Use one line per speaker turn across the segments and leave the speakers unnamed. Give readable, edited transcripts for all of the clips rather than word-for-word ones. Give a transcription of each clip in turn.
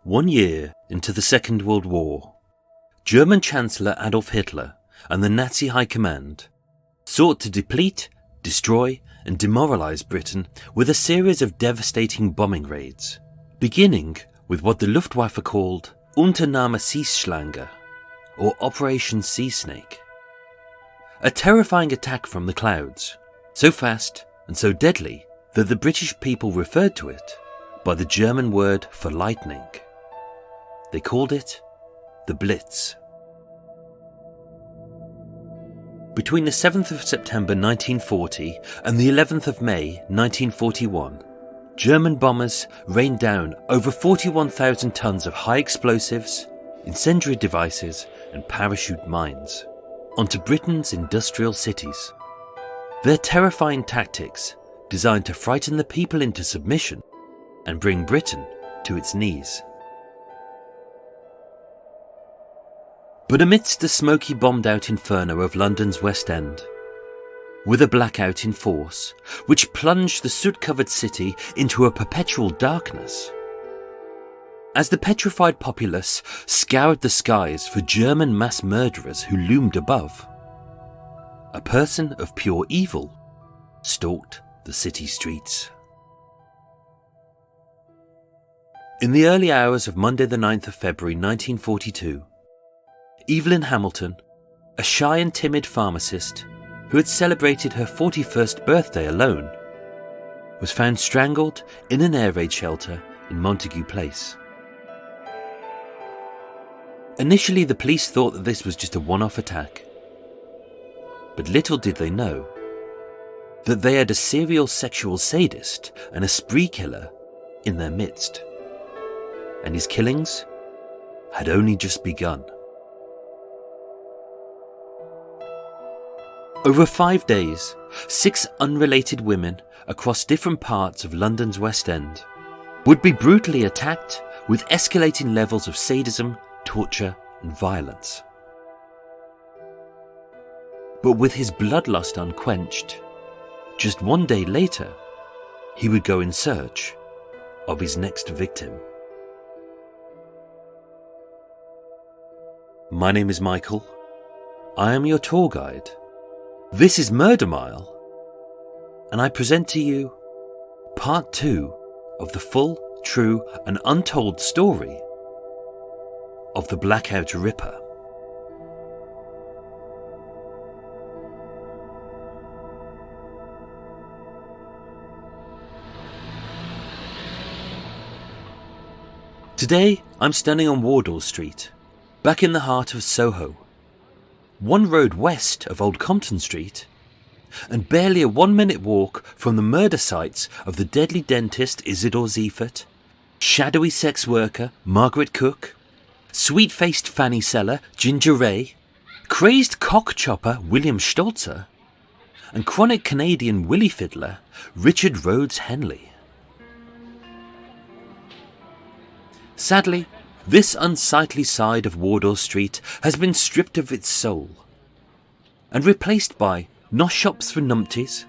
1 year into the Second World War, German Chancellor Adolf Hitler and the Nazi High Command sought to deplete, destroy and demoralize Britain with a series of devastating bombing raids, beginning with what the Luftwaffe called Unternahme Seeschlange, or Operation Sea Snake. A terrifying attack from the clouds, so fast and so deadly that the British people referred to it by the German word for lightning. They called it the Blitz. Between the 7th of September 1940 and the 11th of May 1941, German bombers rained down over 41,000 tons of high explosives, incendiary devices and parachute mines onto Britain's industrial cities. Their terrifying tactics, designed to frighten the people into submission and bring Britain to its knees. But amidst the smoky bombed-out inferno of London's West End, with a blackout in force which plunged the soot-covered city into a perpetual darkness, as the petrified populace scoured the skies for German mass murderers who loomed above, a person of pure evil stalked the city streets. In the early hours of Monday the 9th of February 1942, Evelyn Hamilton, a shy and timid pharmacist who had celebrated her 41st birthday alone, was found strangled in an air raid shelter in Montague Place. Initially, the police thought that this was just a one-off attack, but little did they know that they had a serial sexual sadist and a spree killer in their midst, and his killings had only just begun. Over 5 days, 6 unrelated women across different parts of London's West End would be brutally attacked with escalating levels of sadism, torture and violence. But with his bloodlust unquenched, just 1 day later, he would go in search of his next victim. My name is Michael. I am your tour guide. This is Murder Mile, and I present to you part 2 of the full, true and untold story of the Blackout Ripper. Today I'm standing on Wardour Street, back in the heart of Soho, 1 road west of Old Compton Street, and barely a 1-minute walk from the murder sites of the deadly dentist Isidore Ziefert, shadowy sex worker Margaret Cook, sweet-faced fanny seller Ginger Ray, crazed cock chopper William Stolzer, and chronic Canadian willy fiddler Richard Rhodes Henley. Sadly, this unsightly side of Wardour Street has been stripped of its soul and replaced by nosh shops for numpties,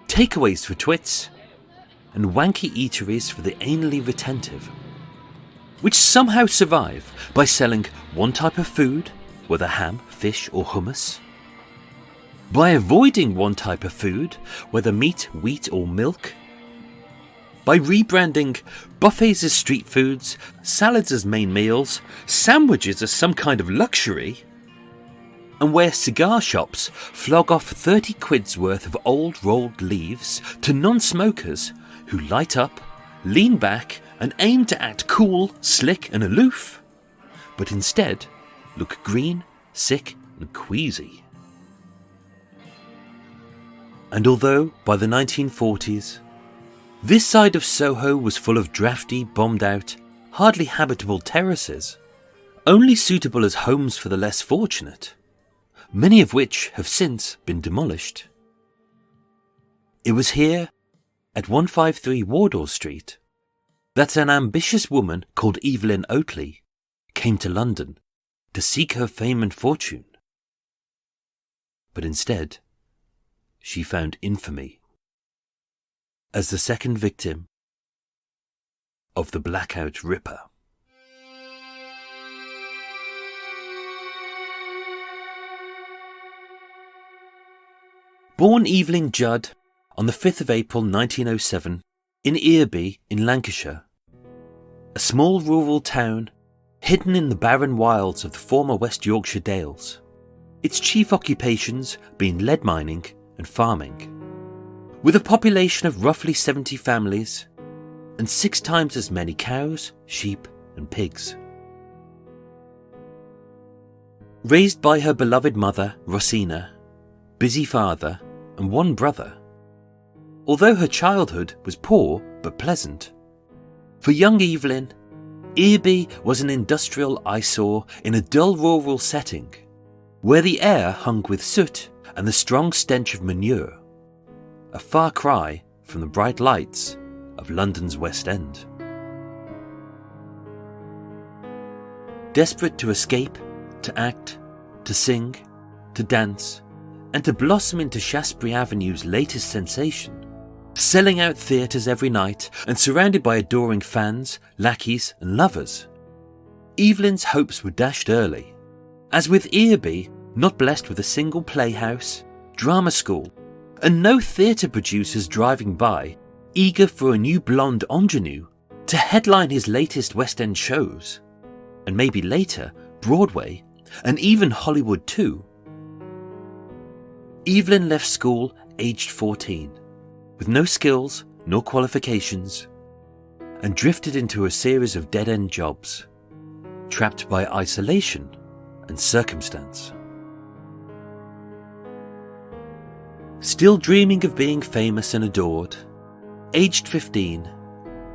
takeaways for twits, and wanky eateries for the anally retentive, which somehow survive by selling one type of food, whether ham, fish or hummus, by avoiding one type of food, whether meat, wheat or milk, by rebranding buffets as street foods, salads as main meals, sandwiches as some kind of luxury, and where cigar shops flog off 30 quid's worth of old rolled leaves to non-smokers who light up, lean back and aim to act cool, slick and aloof, but instead look green, sick and queasy. And although by the 1940s, this side of Soho was full of drafty, bombed-out, hardly habitable terraces, only suitable as homes for the less fortunate, many of which have since been demolished. It was here, at 153 Wardour Street, that an ambitious woman called Evelyn Oatley came to London to seek her fame and fortune. But instead, she found infamy as the second victim of the Blackout Ripper. Born Evelyn Judd on the 5th of April 1907 in Earby in Lancashire, a small rural town hidden in the barren wilds of the former West Yorkshire Dales, its chief occupations being lead mining and farming. With a population of roughly 70 families and 6 times as many cows, sheep and pigs. Raised by her beloved mother, Rosina, busy father and 1 brother, although her childhood was poor but pleasant. For young Evelyn, Earby was an industrial eyesore in a dull rural setting, where the air hung with soot and the strong stench of manure, a far cry from the bright lights of London's West End. Desperate to escape, to act, to sing, to dance, and to blossom into Shaftesbury Avenue's latest sensation, selling out theatres every night and surrounded by adoring fans, lackeys and lovers, Evelyn's hopes were dashed early, as with Earby not blessed with a single playhouse, drama school, and no theatre producers driving by, eager for a new blonde ingenue to headline his latest West End shows, and maybe later Broadway, and even Hollywood too. Evelyn left school aged 14, with no skills nor qualifications, and drifted into a series of dead-end jobs, trapped by isolation and circumstance. Still dreaming of being famous and adored, aged 15,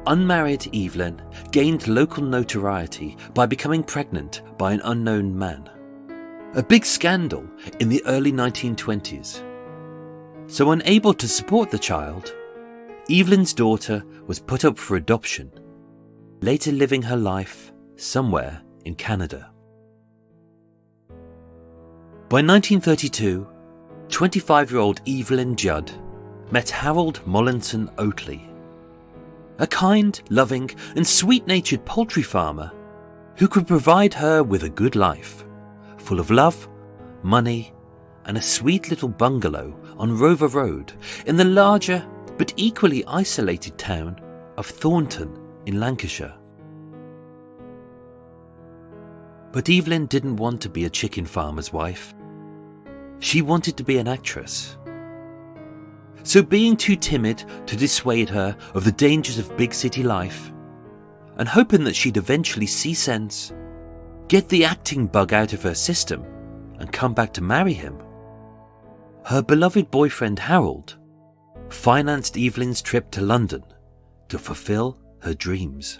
unmarried Evelyn gained local notoriety by becoming pregnant by an unknown man. A big scandal in the early 1920s. So unable to support the child, Evelyn's daughter was put up for adoption, later living her life somewhere in Canada. By 1932, 25-year-old Evelyn Judd met Harold Mollinson Oatley, a kind, loving and sweet-natured poultry farmer who could provide her with a good life, full of love, money and a sweet little bungalow on Rover Road in the larger but equally isolated town of Thornton in Lancashire. But Evelyn didn't want to be a chicken farmer's wife. She wanted to be an actress. So being too timid to dissuade her of the dangers of big city life, and hoping that she'd eventually see sense, get the acting bug out of her system and come back to marry him, her beloved boyfriend Harold financed Evelyn's trip to London to fulfill her dreams.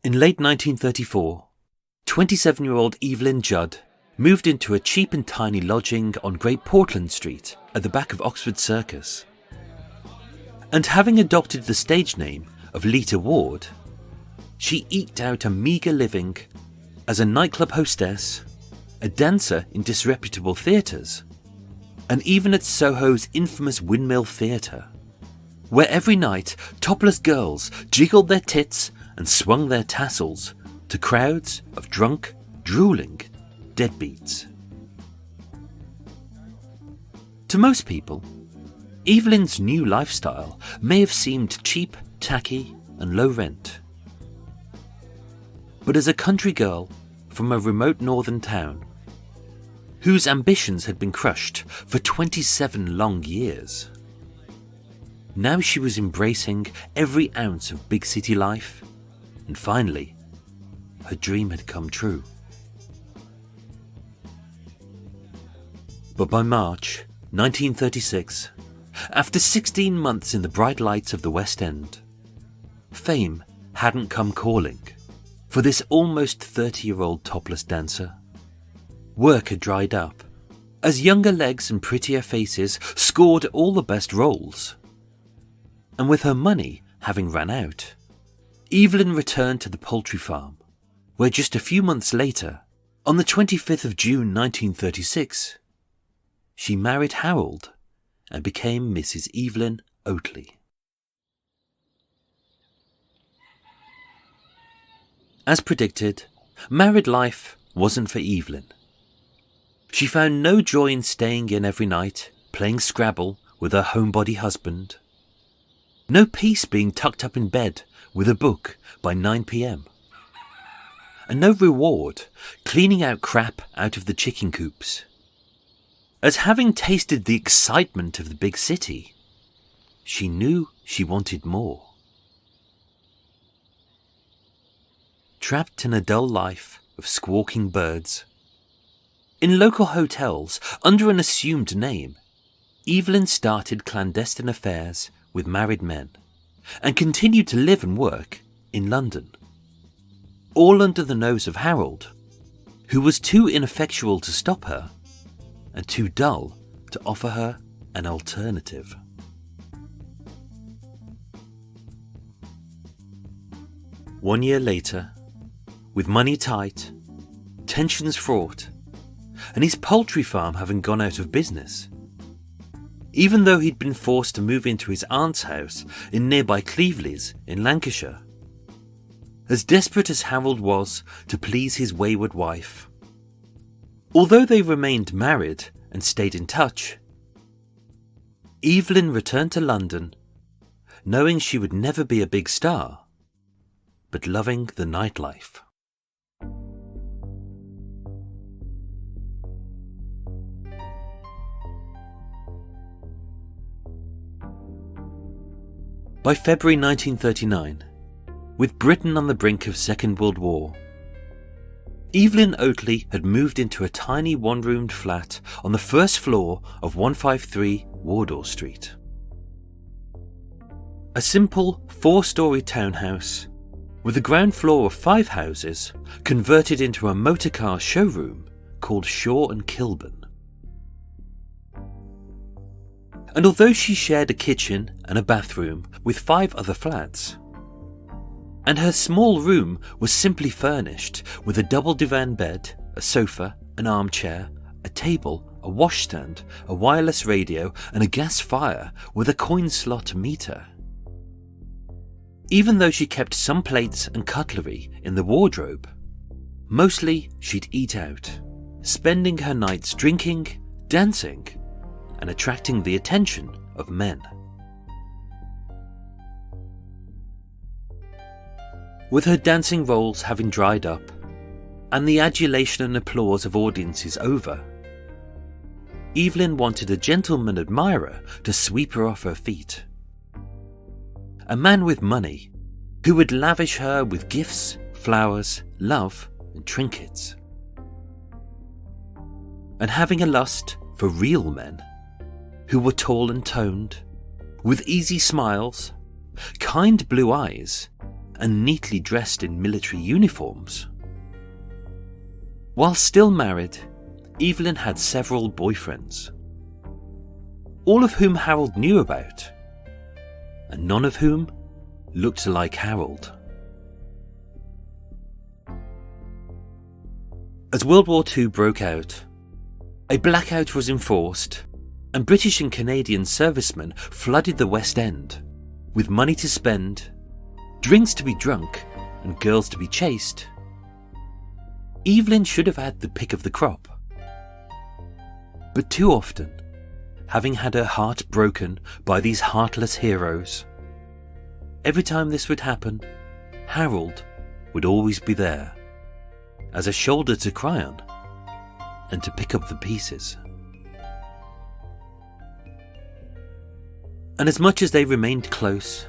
In late 1934, 27-year-old Evelyn Judd moved into a cheap and tiny lodging on Great Portland Street at the back of Oxford Circus. And having adopted the stage name of Lita Ward, she eked out a meagre living as a nightclub hostess, a dancer in disreputable theatres, and even at Soho's infamous Windmill Theatre, where every night topless girls jiggled their tits and swung their tassels to crowds of drunk, drooling deadbeats. To most people, Evelyn's new lifestyle may have seemed cheap, tacky and low rent. But as a country girl from a remote northern town, whose ambitions had been crushed for 27 long years, now she was embracing every ounce of big city life, and finally, her dream had come true. But by March 1936, after 16 months in the bright lights of the West End, fame hadn't come calling for this almost 30-year-old topless dancer. Work had dried up, as younger legs and prettier faces scored all the best roles. And with her money having run out, Evelyn returned to the poultry farm, where just a few months later, on the 25th of June 1936, she married Harold and became Mrs. Evelyn Oatley. As predicted, married life wasn't for Evelyn. She found no joy in staying in every night, playing Scrabble with her homebody husband. No peace being tucked up in bed with a book by 9 p.m. And no reward cleaning out crap out of the chicken coops. As having tasted the excitement of the big city, she knew she wanted more. Trapped in a dull life of squawking birds, in local hotels under an assumed name, Evelyn started clandestine affairs with married men and continued to live and work in London. All under the nose of Harold, who was too ineffectual to stop her and too dull to offer her an alternative. One year later, with money tight, tensions fraught, and his poultry farm having gone out of business, even though he'd been forced to move into his aunt's house in nearby Cleveleys in Lancashire. As desperate as Harold was to please his wayward wife, although they remained married and stayed in touch, Evelyn returned to London, knowing she would never be a big star, but loving the nightlife. By February 1939, with Britain on the brink of Second World War, Evelyn Oatley had moved into a tiny one-roomed flat on the first floor of 153 Wardour Street. A simple 4-storey townhouse with a ground floor of 5 houses converted into a motorcar showroom called Shaw and Kilburn. And although she shared a kitchen and a bathroom with 5 other flats, and her small room was simply furnished with a double divan bed, a sofa, an armchair, a table, a washstand, a wireless radio, and a gas fire with a coin slot meter. Even though she kept some plates and cutlery in the wardrobe, mostly she'd eat out, spending her nights drinking, dancing, and attracting the attention of men. With her dancing roles having dried up, and the adulation and applause of audiences over, Evelyn wanted a gentleman admirer to sweep her off her feet. A man with money, who would lavish her with gifts, flowers, love, and trinkets. And having a lust for real men, who were tall and toned, with easy smiles, kind blue eyes, and neatly dressed in military uniforms. While still married, Evelyn had several boyfriends, all of whom Harold knew about, and none of whom looked like Harold. As World War II broke out, a blackout was enforced, and British and Canadian servicemen flooded the West End, with money to spend, drinks to be drunk, and girls to be chased. Evelyn should have had the pick of the crop. But too often, having had her heart broken by these heartless heroes, every time this would happen, Harold would always be there, as a shoulder to cry on, and to pick up the pieces. And as much as they remained close,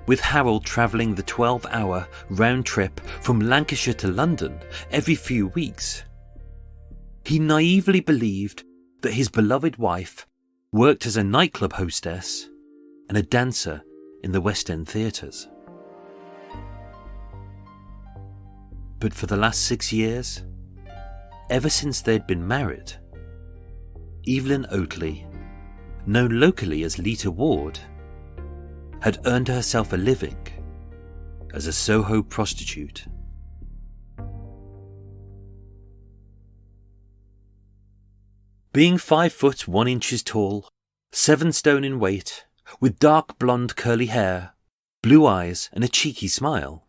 with Harold travelling the 12-hour round trip from Lancashire to London every few weeks, he naively believed that his beloved wife worked as a nightclub hostess and a dancer in the West End theatres. But for the last 6 years, ever since they'd been married, Evelyn Oatley, known locally as Lita Ward, had earned herself a living as a Soho prostitute. Being 5 foot 1 inches tall, 7 stone in weight, with dark blonde curly hair, blue eyes and a cheeky smile,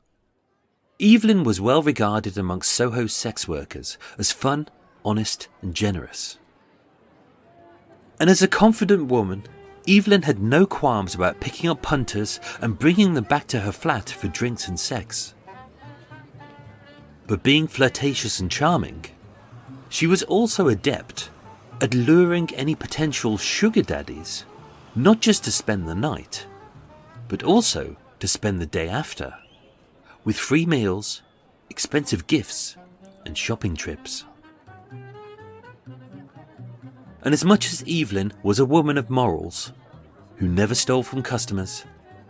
Evelyn was well regarded amongst Soho sex workers as fun, honest and generous. And as a confident woman, Evelyn had no qualms about picking up punters and bringing them back to her flat for drinks and sex. But being flirtatious and charming, she was also adept at luring any potential sugar daddies, not just to spend the night, but also to spend the day after, with free meals, expensive gifts and shopping trips. And as much as Evelyn was a woman of morals, who never stole from customers,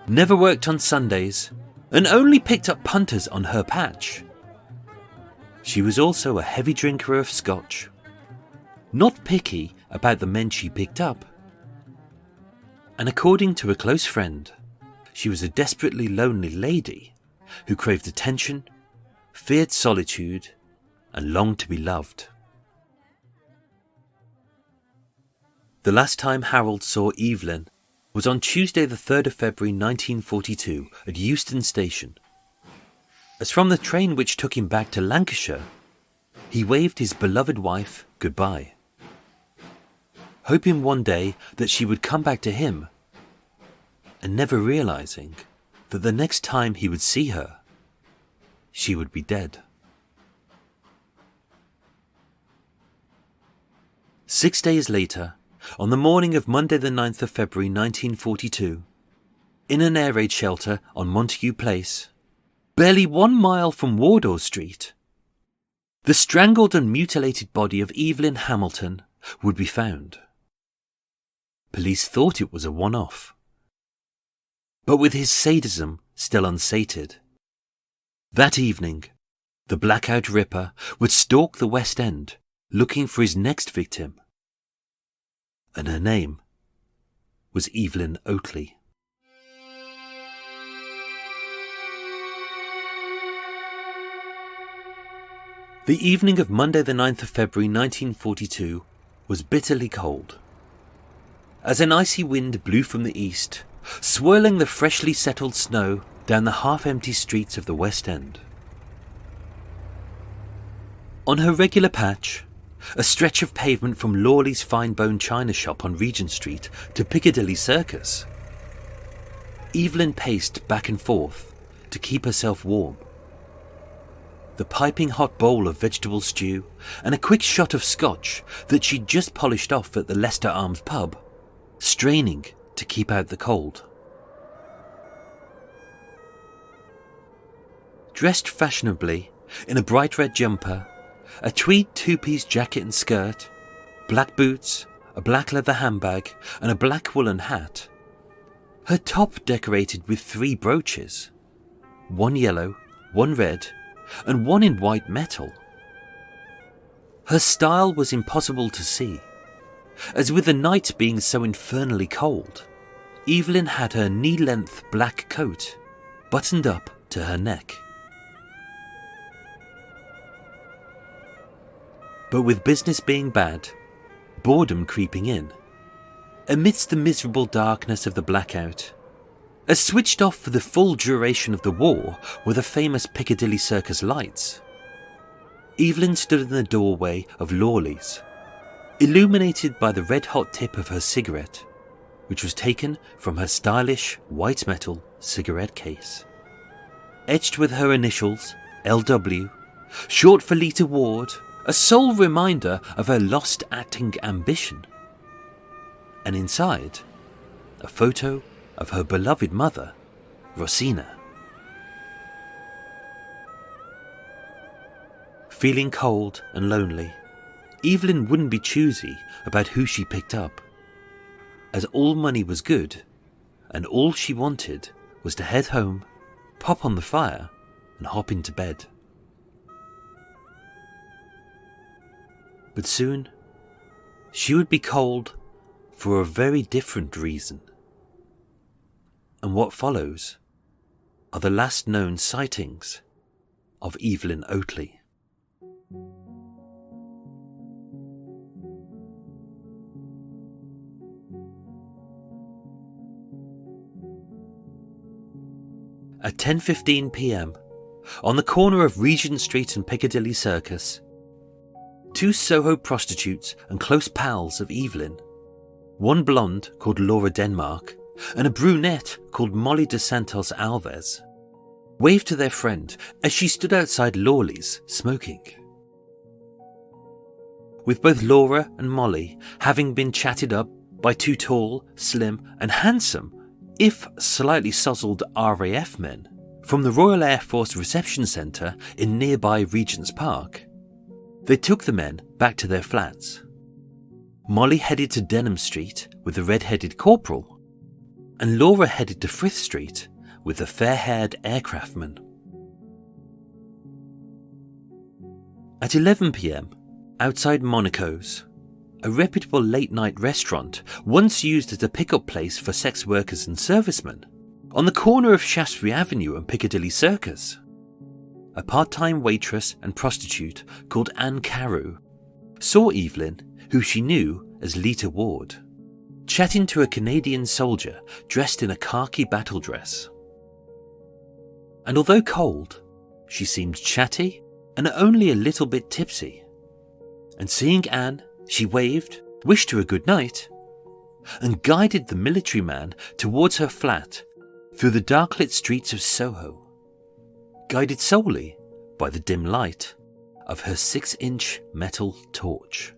never worked on Sundays, and only picked up punters on her patch, she was also a heavy drinker of scotch, not picky about the men she picked up. And according to a close friend, she was a desperately lonely lady who craved attention, feared solitude, and longed to be loved. The last time Harold saw Evelyn was on Tuesday the 3rd of February 1942 at Euston Station. As from the train which took him back to Lancashire, he waved his beloved wife goodbye, hoping one day that she would come back to him, and never realizing that the next time he would see her, she would be dead. 6 days later, on the morning of Monday the 9th of February 1942, in an air raid shelter on Montague Place, barely 1 mile from Wardour Street, the strangled and mutilated body of Evelyn Hamilton would be found. Police thought it was a one-off. But with his sadism still unsated, that evening, the Blackout Ripper would stalk the West End looking for his next victim. And her name was Evelyn Oatley. The evening of Monday the 9th of February 1942 was bitterly cold, as an icy wind blew from the east, swirling the freshly settled snow down the half-empty streets of the West End. On her regular patch, a stretch of pavement from Lawley's fine-bone china shop on Regent Street to Piccadilly Circus, Evelyn paced back and forth to keep herself warm. The piping hot bowl of vegetable stew and a quick shot of scotch that she'd just polished off at the Leicester Arms pub, straining to keep out the cold. Dressed fashionably in a bright red jumper, a tweed two-piece jacket and skirt, black boots, a black leather handbag and a black woolen hat, her top decorated with 3 brooches, 1 yellow, 1 red and 1 in white metal. Her style was impossible to see, as with the night being so infernally cold, Evelyn had her knee-length black coat buttoned up to her neck. But with business being bad, boredom creeping in, amidst the miserable darkness of the blackout, as switched off for the full duration of the war were the famous Piccadilly Circus lights, Evelyn stood in the doorway of Lawley's, illuminated by the red-hot tip of her cigarette, which was taken from her stylish white metal cigarette case, etched with her initials LW, short for Lita Ward, a sole reminder of her lost acting ambition. And inside, a photo of her beloved mother, Rosina. Feeling cold and lonely, Evelyn wouldn't be choosy about who she picked up, as all money was good, and all she wanted was to head home, pop on the fire, and hop into bed. But soon, she would be cold for a very different reason. And what follows are the last known sightings of Evelyn Oatley. At 10:15 p.m, on the corner of Regent Street and Piccadilly Circus, 2 Soho prostitutes and close pals of Evelyn, one blonde called Laura Denmark and a brunette called Molly de Santos Alves, waved to their friend as she stood outside Lawley's smoking. With both Laura and Molly having been chatted up by 2 tall, slim and handsome, if slightly sozzled RAF men from the Royal Air Force Reception Centre in nearby Regent's Park, they took the men back to their flats. Molly headed to Denham Street with the red-headed corporal, and Laura headed to Frith Street with the fair-haired aircraftman. At 11 p.m, outside Monaco's, a reputable late-night restaurant once used as a pick-up place for sex workers and servicemen, on the corner of Shaftesbury Avenue and Piccadilly Circus, a part-time waitress and prostitute called Anne Carew saw Evelyn, who she knew as Lita Ward, chatting to a Canadian soldier dressed in a khaki battle dress. And although cold, she seemed chatty and only a little bit tipsy. And seeing Anne, she waved, wished her a good night, and guided the military man towards her flat through the dark-lit streets of Soho, guided solely by the dim light of her 6-inch metal torch.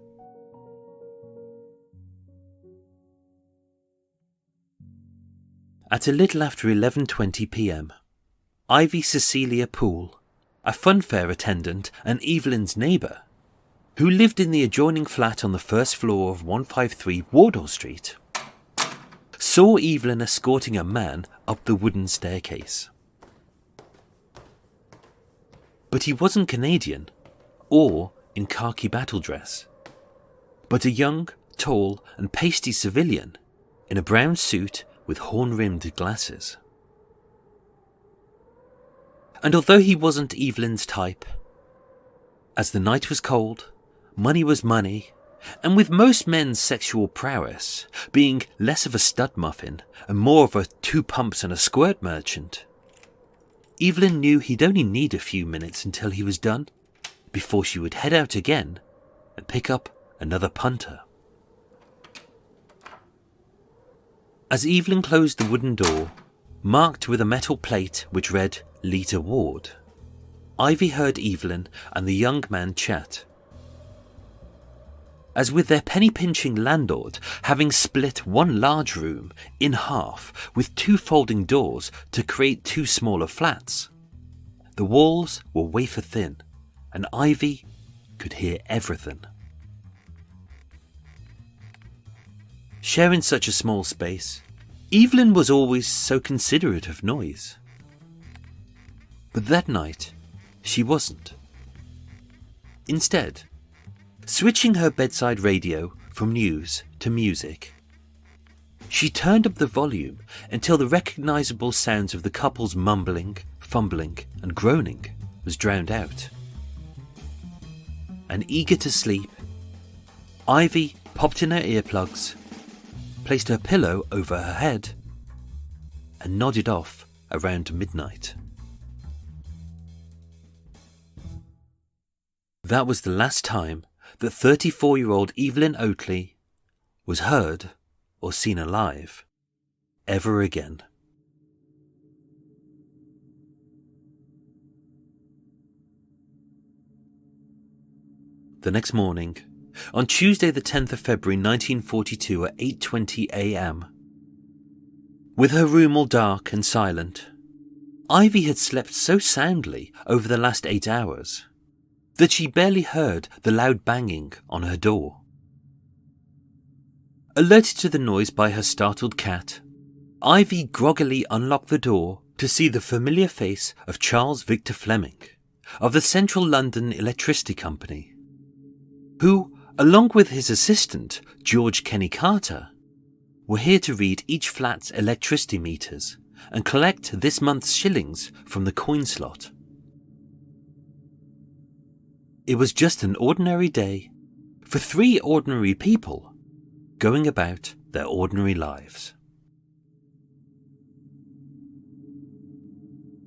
At a little after 11:20 p.m, Ivy Cecilia Poole, a funfair attendant and Evelyn's neighbour, who lived in the adjoining flat on the first floor of 153 Wardour Street, saw Evelyn escorting a man up the wooden staircase. But he wasn't Canadian or in khaki battle dress, but a young, tall and pasty civilian in a brown suit with horn-rimmed glasses. And although he wasn't Evelyn's type, as the night was cold, money was money, and with most men's sexual prowess being less of a stud muffin and more of a 2 pumps and a squirt merchant, Evelyn knew he'd only need a few minutes until he was done, before she would head out again and pick up another punter. As Evelyn closed the wooden door, marked with a metal plate which read Lita Ward, Ivy heard Evelyn and the young man chat. As with their penny-pinching landlord having split one large room in half with 2 folding doors to create 2 smaller flats, the walls were wafer-thin, and Ivy could hear everything. Sharing such a small space, Evelyn was always so considerate of noise. But that night, she wasn't. Instead, switching her bedside radio from news to music, she turned up the volume until the recognisable sounds of the couple's mumbling, fumbling and groaning was drowned out. And eager to sleep, Ivy popped in her earplugs, placed her pillow over her head, and nodded off around midnight. That was the last time that 34-year-old Evelyn Oatley was heard or seen alive ever again. The next morning, on Tuesday the 10th of February 1942 at 8:20 a.m, with her room all dark and silent, Ivy had slept so soundly over the last 8 hours that she barely heard the loud banging on her door. Alerted to the noise by her startled cat, Ivy groggily unlocked the door to see the familiar face of Charles Victor Fleming of the Central London Electricity Company, who, along with his assistant, George Kenny Carter, were here to read each flat's electricity meters and collect this month's shillings from the coin slot. It was just an ordinary day for 3 ordinary people going about their ordinary lives.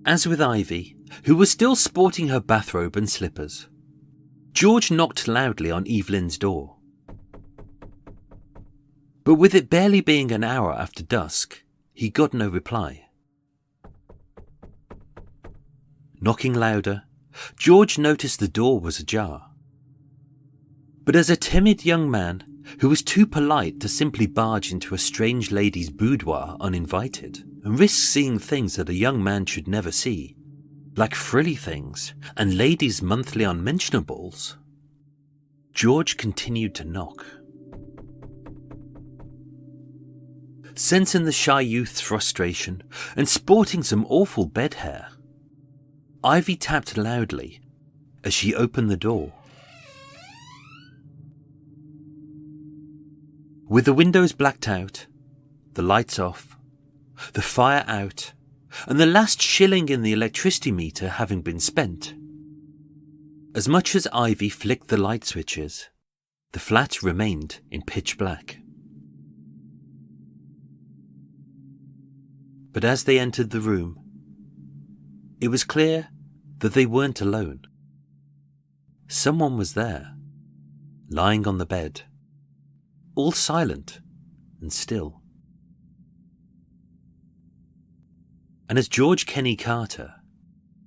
As with Ivy, who was still sporting her bathrobe and slippers, George knocked loudly on Evelyn's door. But with it barely being an hour after dusk, he got no reply. Knocking louder, George noticed the door was ajar. But as a timid young man who was too polite to simply barge into a strange lady's boudoir uninvited and risk seeing things that a young man should never see, like frilly things and ladies' monthly unmentionables, George continued to knock. Sensing the shy youth's frustration and sporting some awful bed hair, Ivy tapped loudly as she opened the door. With the windows blacked out, the lights off, the fire out, and the last shilling in the electricity meter having been spent, as much as Ivy flicked the light switches, the flat remained in pitch black. But as they entered the room, it was clear that they weren't alone. Someone was there, lying on the bed, all silent and still. And as George Kenny Carter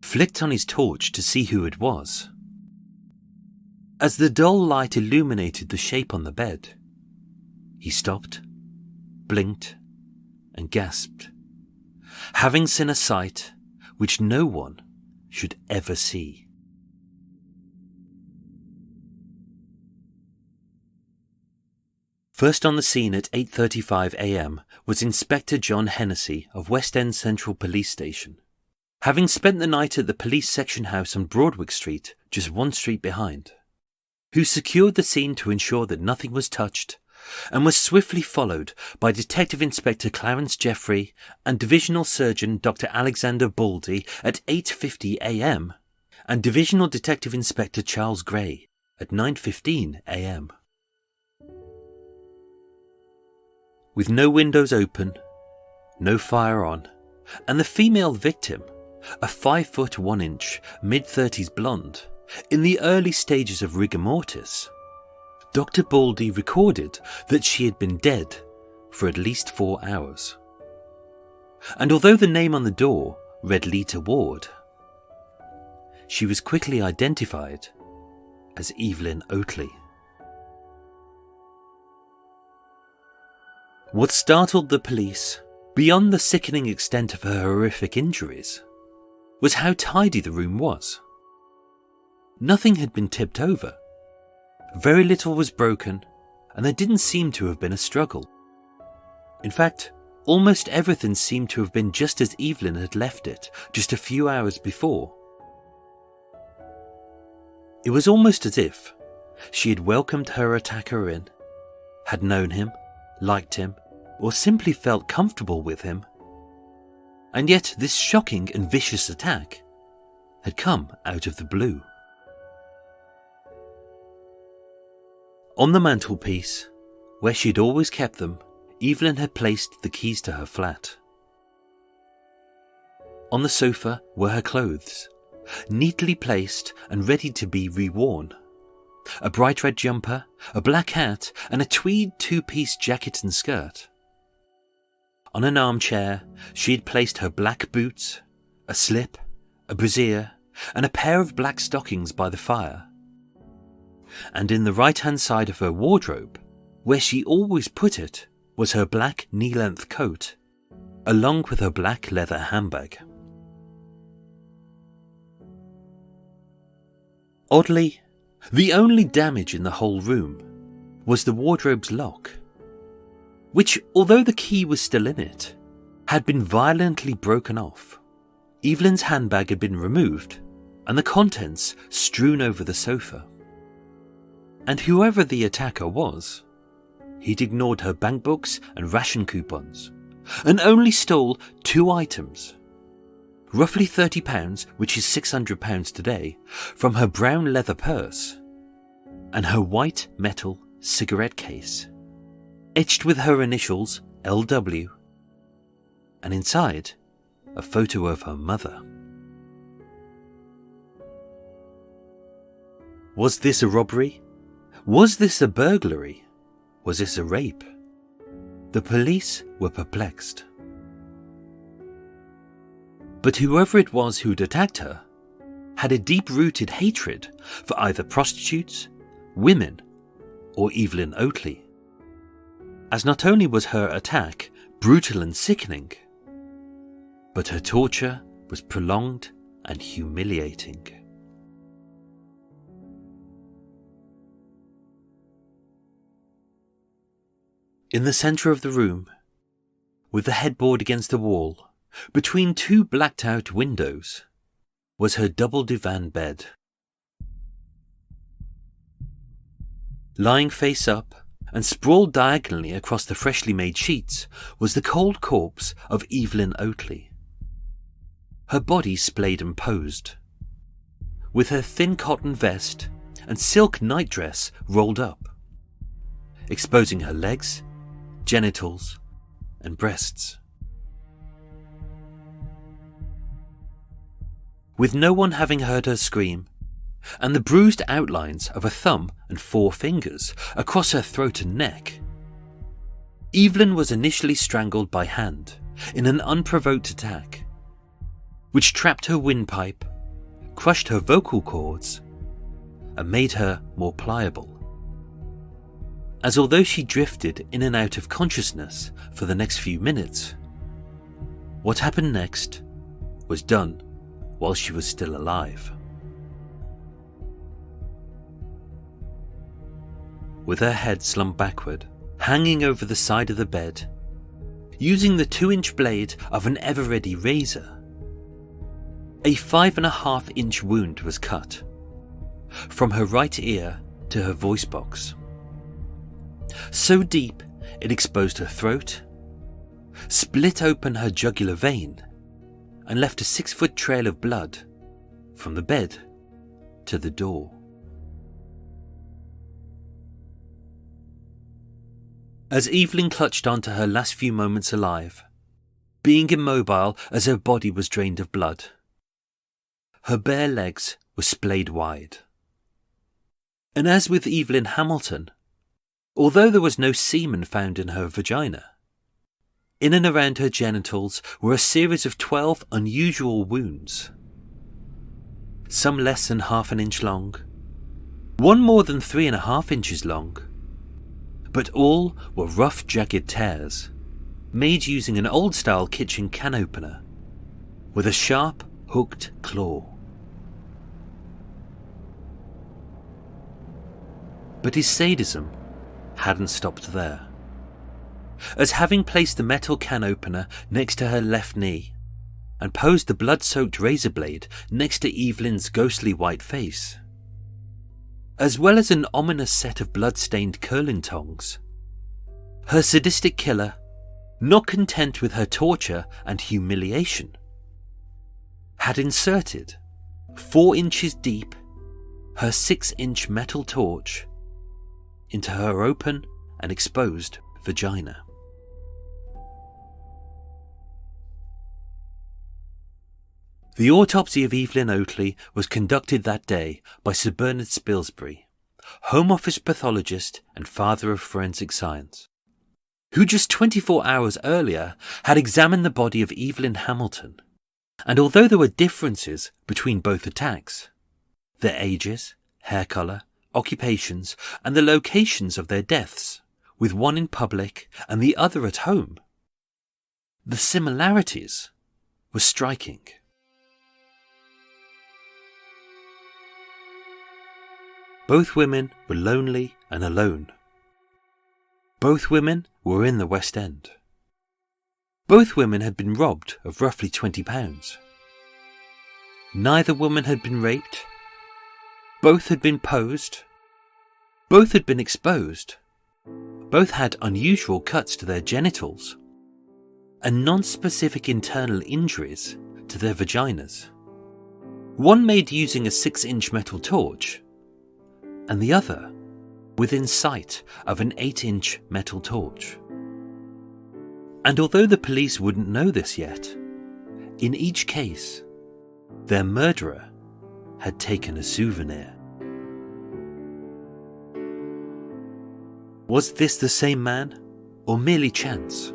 flicked on his torch to see who it was, as the dull light illuminated the shape on the bed, he stopped, blinked, and gasped, having seen a sight which no one should ever see. First on the scene at 8:35 a.m. was Inspector John Hennessy of West End Central Police Station, having spent the night at the police section house on Broadwick Street, just one street behind, who secured the scene to ensure that nothing was touched, and was swiftly followed by Detective Inspector Clarence Jeffrey and Divisional Surgeon Dr. Alexander Baldy at 8:50 a.m. and Divisional Detective Inspector Charles Gray at 9:15 a.m. With no windows open, no fire on, and the female victim, a 5 1 inch, mid-30s blonde, in the early stages of rigor mortis, Dr. Baldy recorded that she had been dead for at least 4 hours. And although the name on the door read Lita Ward, she was quickly identified as Evelyn Oatley. What startled the police, beyond the sickening extent of her horrific injuries, was how tidy the room was. Nothing had been tipped over. Very little was broken, and there didn't seem to have been a struggle. In fact, almost everything seemed to have been just as Evelyn had left it just a few hours before. It was almost as if she had welcomed her attacker in, had known him, liked him, or simply felt comfortable with him. And yet this shocking and vicious attack had come out of the blue. On the mantelpiece, where she had always kept them, Evelyn had placed the keys to her flat. On the sofa were her clothes, neatly placed and ready to be reworn. A bright red jumper, a black hat, and a tweed two-piece jacket and skirt. On an armchair, she had placed her black boots, a slip, a brassiere, and a pair of black stockings by the fire. And in the right-hand side of her wardrobe, where she always put it, was her black knee-length coat, along with her black leather handbag. Oddly, the only damage in the whole room was the wardrobe's lock, which, although the key was still in it, had been violently broken off. Evelyn's handbag had been removed, and the contents strewn over the sofa. And whoever the attacker was, he'd ignored her bank books and ration coupons, and only stole 2 items. Roughly £30, which is £600 today, from her brown leather purse, and her white metal cigarette case, etched with her initials LW, and inside, a photo of her mother. Was this a robbery? Was this a burglary? Was this a rape? The police were perplexed. But whoever it was who'd attacked her had a deep-rooted hatred for either prostitutes, women, or Evelyn Oatley, as not only was her attack brutal and sickening, but her torture was prolonged and humiliating. In the centre of the room, with the headboard against the wall, between two blacked-out windows, was her double divan bed. Lying face up and sprawled diagonally across the freshly made sheets was the cold corpse of Evelyn Oatley. Her body splayed and posed, with her thin cotton vest and silk nightdress rolled up, exposing her legs, genitals, and breasts. With no one having heard her scream, and the bruised outlines of a thumb and 4 fingers across her throat and neck, Evelyn was initially strangled by hand in an unprovoked attack, which trapped her windpipe, crushed her vocal cords, and made her more pliable. As although she drifted in and out of consciousness for the next few minutes, what happened next was done while she was still alive. With her head slumped backward, hanging over the side of the bed, using the 2-inch blade of an ever-ready razor, a 5.5-inch wound was cut, from her right ear to her voice box. So deep it exposed her throat, split open her jugular vein, and left a 6-foot trail of blood from the bed to the door. As Evelyn clutched on to her last few moments alive, being immobile as her body was drained of blood, her bare legs were splayed wide. And as with Evelyn Hamilton, although there was no semen found in her vagina, in and around her genitals were a series of 12 unusual wounds, some less than 1/2 inch long, one more than 3.5 inches long, but all were rough, jagged tears, made using an old-style kitchen can opener, with a sharp, hooked claw. But his sadism hadn't stopped there, as having placed the metal can opener next to her left knee, and posed the blood-soaked razor blade next to Evelyn's ghostly white face, as well as an ominous set of blood-stained curling tongs, her sadistic killer, not content with her torture and humiliation, had inserted, 4 inches deep, her 6-inch metal torch into her open and exposed vagina. The autopsy of Evelyn Oatley was conducted that day by Sir Bernard Spilsbury, Home Office pathologist and father of forensic science, who just 24 hours earlier had examined the body of Evelyn Hamilton, and although there were differences between both attacks, their ages, hair colour, occupations, and the locations of their deaths, with one in public and the other at home, the similarities were striking. Both women were lonely and alone. Both women were in the West End. Both women had been robbed of roughly £20. Neither woman had been raped. Both had been posed. Both had been exposed. Both had unusual cuts to their genitals and non-specific internal injuries to their vaginas. One made using a 6-inch metal torch, and the other within sight of an 8-inch metal torch. And although the police wouldn't know this yet, in each case, their murderer had taken a souvenir. Was this the same man, or merely chance?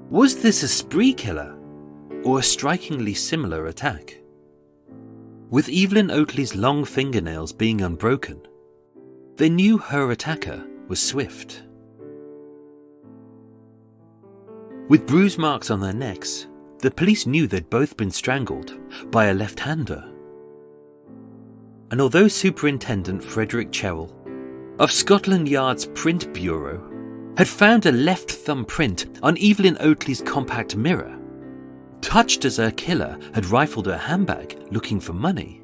Was this a spree killer, or a strikingly similar attack? With Evelyn Oatley's long fingernails being unbroken, they knew her attacker was swift. With bruise marks on their necks, the police knew they'd both been strangled by a left-hander. And although Superintendent Frederick Cherrell of Scotland Yard's Print Bureau had found a left thumb print on Evelyn Oatley's compact mirror, touched as her killer had rifled her handbag looking for money,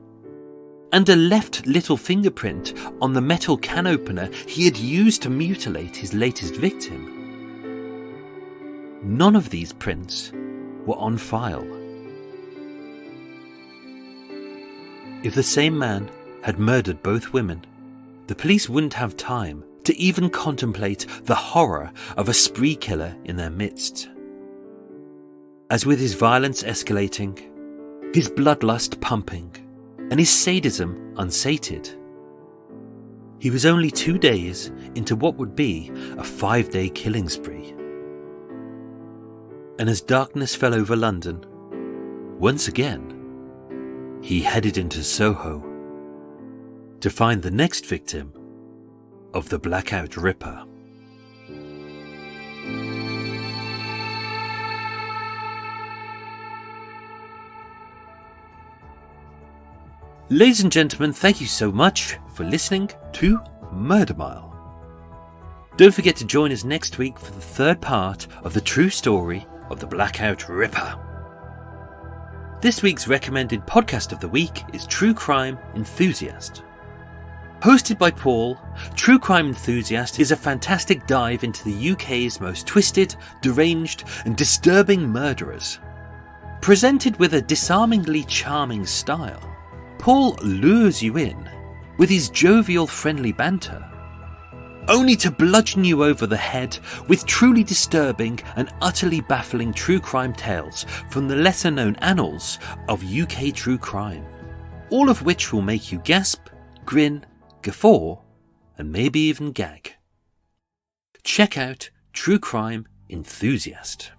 and a left little fingerprint on the metal can opener he had used to mutilate his latest victim, none of these prints were on file. If the same man had murdered both women, the police wouldn't have time to even contemplate the horror of a spree killer in their midst. As with his violence escalating, his bloodlust pumping, and his sadism unsated, he was only 2 days into what would be a 5-day killing spree. And as darkness fell over London, once again, he headed into Soho to find the next victim of the Blackout Ripper. Ladies and gentlemen, thank you so much for listening to Murder Mile. Don't forget to join us next week for the third part of the true story of the Blackout Ripper. This week's recommended podcast of the week is True Crime Enthusiast. Hosted by Paul, True Crime Enthusiast is a fantastic dive into the UK's most twisted, deranged and disturbing murderers. Presented with a disarmingly charming style, Paul lures you in with his jovial, friendly banter, only to bludgeon you over the head with truly disturbing and utterly baffling true crime tales from the lesser-known annals of UK true crime, all of which will make you gasp, grin, guffaw, and maybe even gag. Check out True Crime Enthusiast.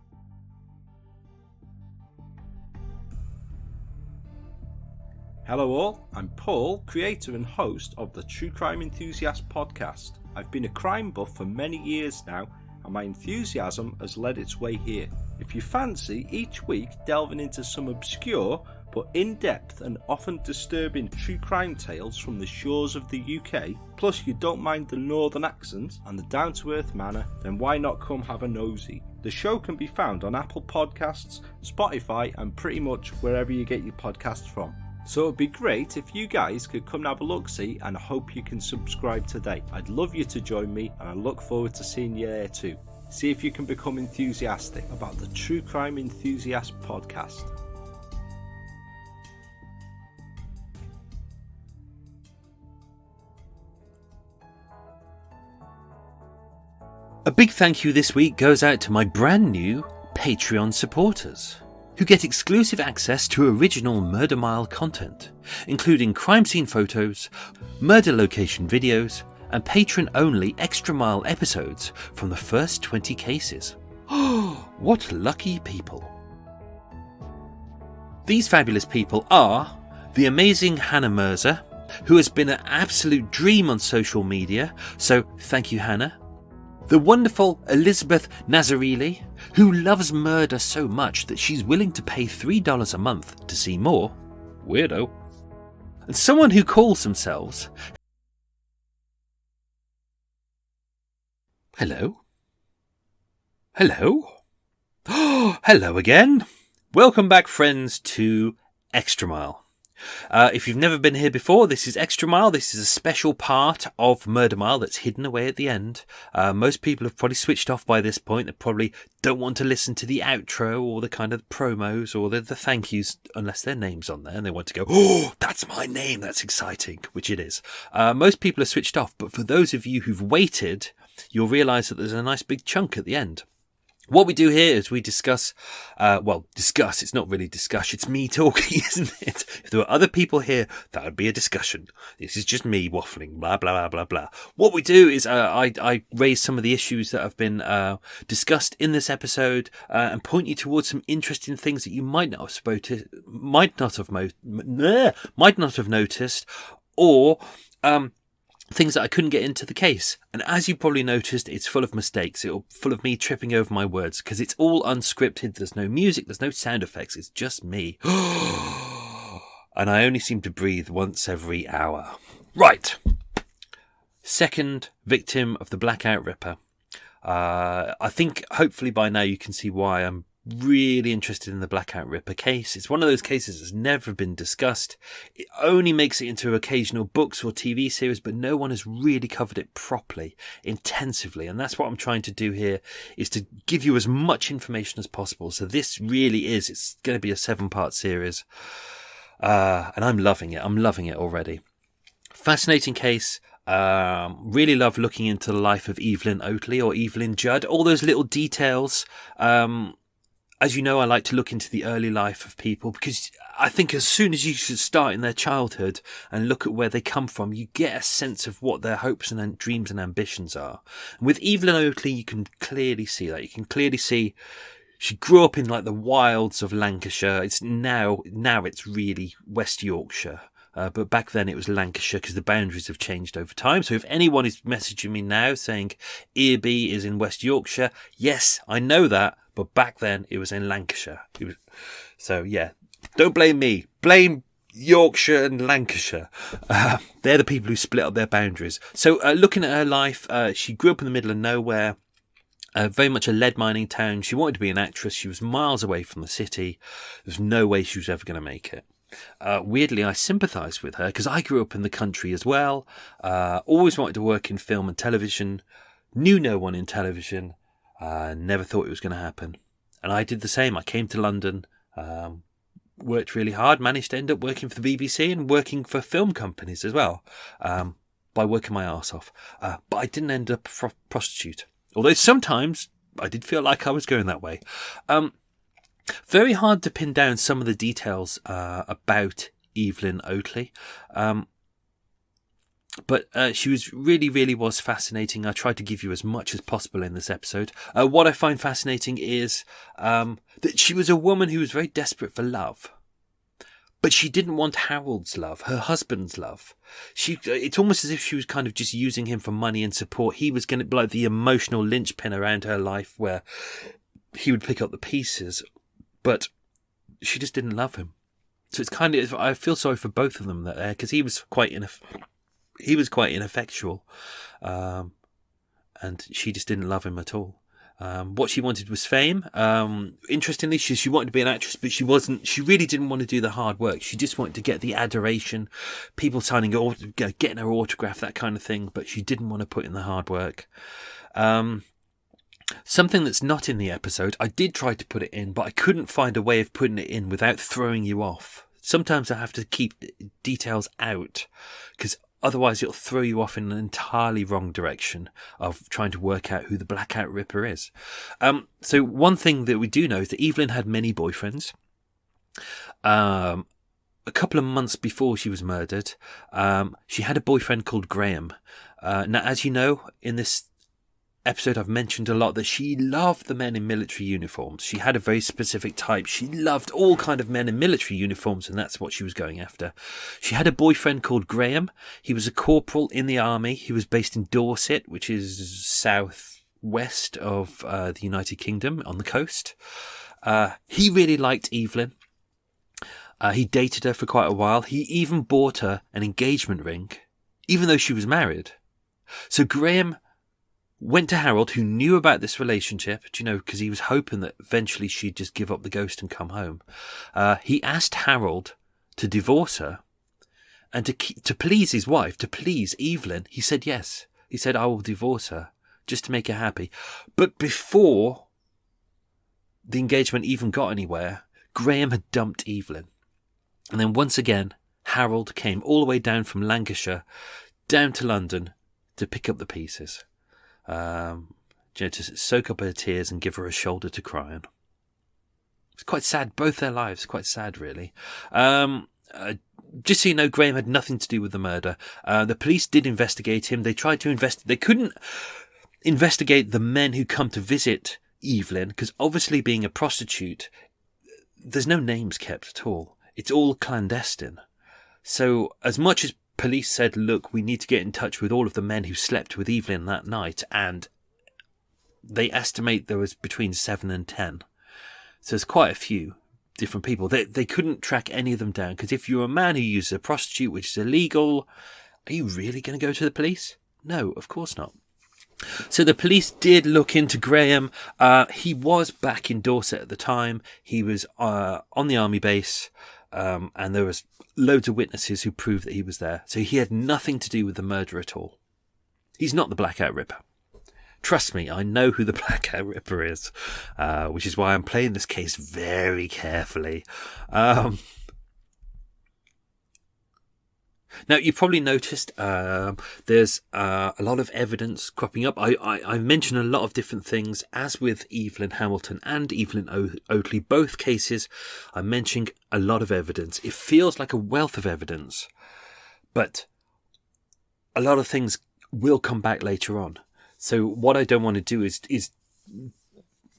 Hello all, I'm Paul, creator and host of the True Crime Enthusiast podcast. I've been a crime buff for many years now, and my enthusiasm has led its way here. If you fancy each week delving into some obscure but in-depth and often disturbing true crime tales from the shores of the UK, plus you don't mind the northern accent and the down-to-earth manner, then why not come have a nosy? The show can be found on Apple Podcasts, Spotify and pretty much wherever you get your podcasts from. So it'd be great if you guys could come and have a look-see, and I hope you can subscribe today. I'd love you to join me, and I look forward to seeing you there too. See if you can become enthusiastic about the True Crime Enthusiast podcast.
A big thank you this week goes out to my brand new Patreon supporters, who get exclusive access to original Murder Mile content, including crime scene photos, murder location videos, and patron-only Extra Mile episodes from the first 20 cases. Oh, what lucky people. These fabulous people are the amazing Hannah Mirza, who has been an absolute dream on social media, so thank you, Hannah. The wonderful Elizabeth Nazarili, who loves murder so much that she's willing to pay $3 a month to see more. Weirdo. And someone who calls themselves... Hello? Hello? Oh, hello again. Welcome back, friends, to Extra Mile. If you've never been here before, this is Extra Mile. This is a special part of Murder Mile that's hidden away at the end. Most people have probably switched off by this point. They probably don't want to listen to the outro or the kind of promos or the thank yous unless their name's on there and they want to go, oh, that's my name, that's exciting, which it is. Most people are switched off, but for those of you who've waited, you'll realise that there's a nice big chunk at the end. What we do here is we discuss, it's not really discuss, it's me talking, isn't it? If there were other people here, that would be a discussion. This is just me waffling, blah, blah, blah, blah, blah. What we do is I raise some of the issues that have been discussed in this episode and point you towards some interesting things that you might not have noticed, or things that I couldn't get into the case. And as you probably noticed, it's full of mistakes. It's full of me tripping over my words because it's all unscripted. There's no music. There's no sound effects. It's just me. And I only seem to breathe once every hour. Right. Second victim of the Blackout Ripper. I think hopefully by now you can see why I'm really interested in the Blackout Ripper case. It's one of those cases that's never been discussed. It only makes it into occasional books or TV series, but no one has really covered it properly, intensively. And that's what I'm trying to do here, is to give you as much information as possible. So this really is, it's going to be a 7-part series. And I'm loving it. I'm loving it already. Fascinating case. Really love looking into the life of Evelyn Oatley or Evelyn Judd. All those little details. As you know, I like to look into the early life of people because I think as soon as you should start in their childhood and look at where they come from, you get a sense of what their hopes and dreams and ambitions are. And with Evelyn Oakley, you can clearly see that. You can clearly see she grew up in like the wilds of Lancashire. It's now it's really West Yorkshire. But back then it was Lancashire because the boundaries have changed over time. So if anyone is messaging me now saying Earby is in West Yorkshire, yes, I know that. But back then it was in Lancashire. So yeah, don't blame me. Blame Yorkshire and Lancashire. They're the people who split up their boundaries. So looking at her life, she grew up in the middle of nowhere. Very much a lead mining town. She wanted to be an actress. She was miles away from the city. There's no way she was ever going to make it. Weirdly, I sympathise with her because I grew up in the country as well. Always wanted to work in film and television. Knew no one in television. Never thought it was going to happen. And I did the same. I came to London, worked really hard, managed to end up working for the BBC and working for film companies as well, by working my arse off. But I didn't end up a prostitute. Although sometimes I did feel like I was going that way. Very hard to pin down some of the details about Evelyn Oatley. But she really was fascinating. I tried to give you as much as possible in this episode. What I find fascinating is that she was a woman who was very desperate for love. But she didn't want Harold's love, her husband's love. It's almost as if she was kind of just using him for money and support. He was going to be like the emotional linchpin around her life where he would pick up the pieces. But she just didn't love him. So it's kind of, I feel sorry for both of them there because he was quite ineffectual, and she just didn't love him at all. What she wanted was fame. Interestingly, she wanted to be an actress, but she really didn't want to do the hard work. She just wanted to get the adoration, people signing, getting her autograph, that kind of thing, but she didn't want to put in the hard work. Something that's not in the episode, I did try to put it in, but I couldn't find a way of putting it in without throwing you off. Sometimes I have to keep details out, because otherwise it'll throw you off in an entirely wrong direction of trying to work out who the Blackout Ripper is. So one thing that we do know is that Evelyn had many boyfriends. A couple of months before she was murdered, she had a boyfriend called Graham. Now, as you know, in this episode I've mentioned a lot that she loved the men in military uniforms. She had a very specific type. She loved all kind of men in military uniforms, and that's what she was going after. She had a boyfriend called Graham. He was a corporal in the army. He was based in Dorset, which is southwest of the United Kingdom on the coast. He really liked Evelyn. He dated her for quite a while. He even bought her an engagement ring, even though she was married. So Graham went to Harold, who knew about this relationship, because he was hoping that eventually she'd just give up the ghost and come home. He asked Harold to divorce her and to please his wife, to please Evelyn. He said yes. He said, I will divorce her just to make her happy. But before the engagement even got anywhere, Graham had dumped Evelyn. And then once again, Harold came all the way down from Lancashire down to London to pick up the pieces. to soak up her tears and give her a shoulder to cry on. It's quite sad. Both their lives, quite sad, really. Just so you know, Graham had nothing to do with the murder. The police did investigate him. They tried to investigate. They couldn't investigate the men who come to visit Evelyn, because obviously being a prostitute, there's no names kept at all. It's all clandestine. So as much as police said, look, we need to get in touch with all of the men who slept with Evelyn that night, and they estimate there was between 7 and 10. So there's quite a few different people. They couldn't track any of them down, because if you're a man who uses a prostitute, which is illegal, are you really going to go to the police? No, of course not. So the police did look into Graham. He was back in Dorset at the time. He was on the army base, and there was loads of witnesses who proved that he was there. So he had nothing to do with the murder at all. He's not the Blackout Ripper. Trust me, I know who the Blackout Ripper is, which is why I'm playing this case very carefully. Now, you've probably noticed there's a lot of evidence cropping up. I mentioned a lot of different things, as with Evelyn Hamilton and Evelyn Oatley. Both cases, I'm mentioning a lot of evidence. It feels like a wealth of evidence, but a lot of things will come back later on. So what I don't want to do is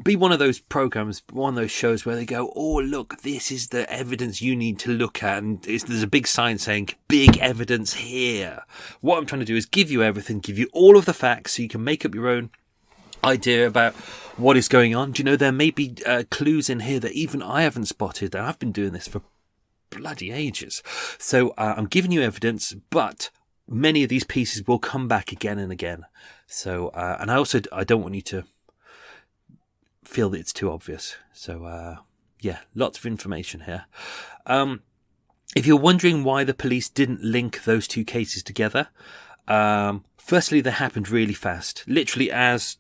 be one of those programs, one of those shows where they go, oh, look, this is the evidence you need to look at. And there's a big sign saying, big evidence here. What I'm trying to do is give you everything, give you all of the facts so you can make up your own idea about what is going on. Do you know, there may be clues in here that even I haven't spotted, and I've been doing this for bloody ages. So I'm giving you evidence, but many of these pieces will come back again and again. So, and I don't want you to feel that it's too obvious. So, yeah, lots of information here. If you're wondering why the police didn't link those two cases together, firstly, they happened really fast. Literally as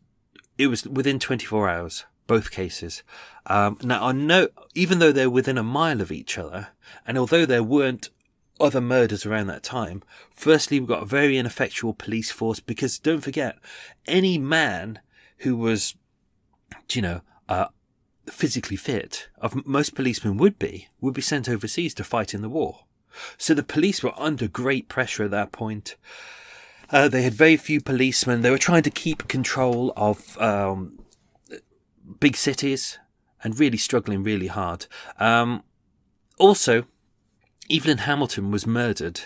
it was within 24 hours, both cases. Now, I know, even though they're within a mile of each other, and although there weren't other murders around that time, firstly, we've got a very ineffectual police force, because don't forget, any man who was, physically fit, most policemen would be sent overseas to fight in the war. So the police were under great pressure at that point. They had very few policemen. They were trying to keep control of big cities and really struggling really hard. Also, Evelyn Hamilton was murdered.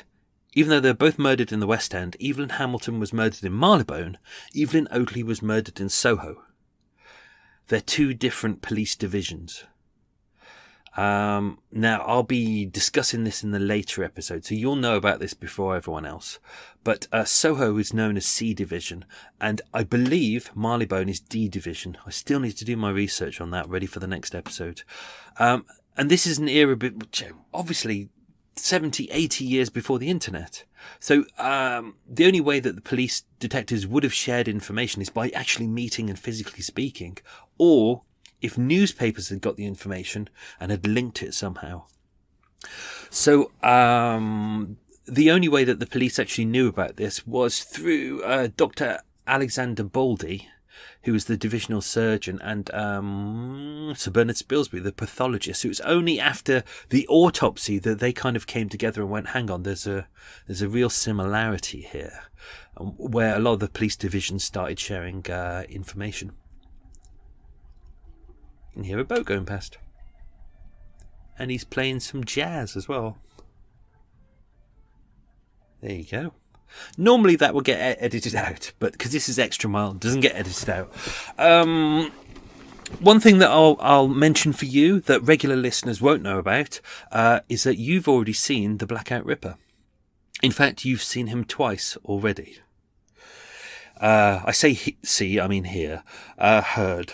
Even though they're both murdered in the West End, Evelyn Hamilton was murdered in Marylebone. Evelyn Oakley was murdered in Soho. They're two different police divisions. Now, I'll be discussing this in the later episode, so you'll know about this before everyone else. But Soho is known as C Division, and I believe Marylebone is D Division. I still need to do my research on that, ready for the next episode. And this is an era, obviously, 70, 80 years before the internet. So the only way that the police detectives would have shared information is by actually meeting and physically speaking, or if newspapers had got the information and had linked it somehow. So the only way that the police actually knew about this was through Dr. Alexander Baldy, who was the divisional surgeon, and Sir Bernard Spilsbury, the pathologist. It was only after the autopsy that they kind of came together and went, hang on, there's a real similarity here, where a lot of the police divisions started sharing information. You can hear a boat going past. And he's playing some jazz as well. There you go. Normally that will get edited out, but because this is extra mild, it doesn't get edited out. One thing that I'll mention for you that regular listeners won't know about is that you've already seen the Blackout Ripper. In fact, you've seen him twice already. I say see, I mean hear, heard.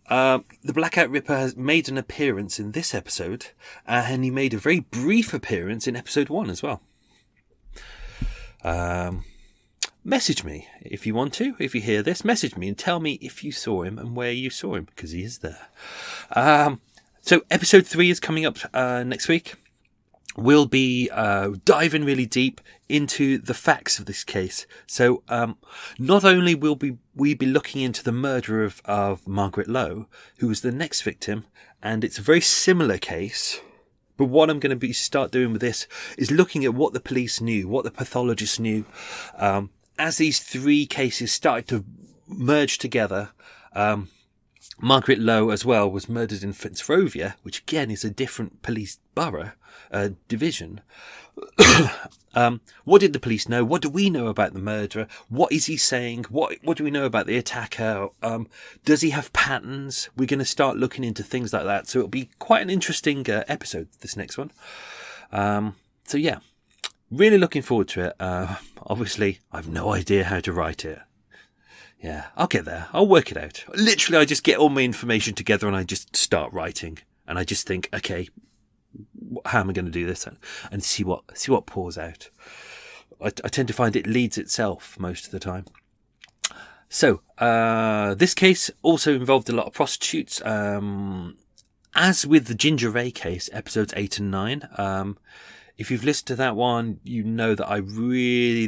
The Blackout Ripper has made an appearance in this episode, and he made a very brief appearance in episode 1 as well. Message me if you want to. If you hear this, message me and tell me if you saw him and where you saw him, because he is there. So episode 3 is coming up next week. we'll be diving really deep into the facts of this case. So not only will we be looking into the murder of Margaret Lowe, who was the next victim, and it's a very similar case, but what I'm going to start doing with this is looking at what the police knew, what the pathologists knew, as these three cases started to merge together. Margaret Lowe as well was murdered in Fitzrovia, which again is a different police borough, division. What did the police know? What do we know about the murderer? What is he saying? What do we know about the attacker? Does he have patterns? We're going to start looking into things like that. So it'll be quite an interesting episode, this next one. So yeah, really looking forward to it. Obviously, I've no idea how to write it. Yeah, I'll get there. I'll work it out. Literally, I just get all my information together and I just start writing. And I just think, okay, how am I going to do this? And see what pours out. I tend to find it leads itself most of the time. So, this case also involved a lot of prostitutes. As with the Ginger Ray case, episodes 8 and 9, if you've listened to that one, you know that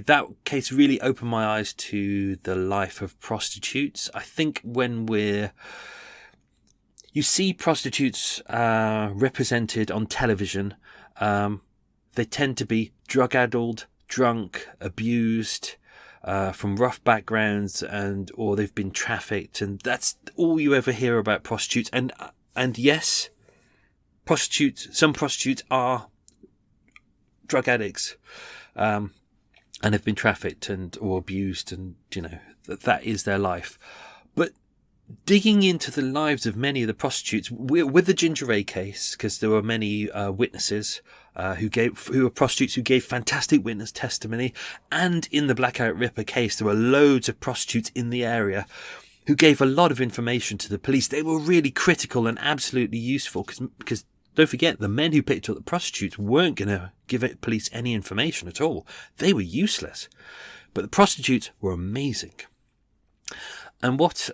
that case really opened my eyes to the life of prostitutes. I think when you see prostitutes represented on television, they tend to be drug-addled, drunk, abused, from rough backgrounds, or they've been trafficked, and that's all you ever hear about prostitutes. And yes, some prostitutes are drug addicts, and have been trafficked or abused, and that is their life. But digging into the lives of many of the prostitutes with the Ginger Ray case, because there were many witnesses who were prostitutes who gave fantastic witness testimony, and in the Blackout Ripper case there were loads of prostitutes in the area who gave a lot of information to the police. They were really critical and absolutely useful, because don't forget, the men who picked up the prostitutes weren't going to give police any information at all. They were useless. But the prostitutes were amazing. And this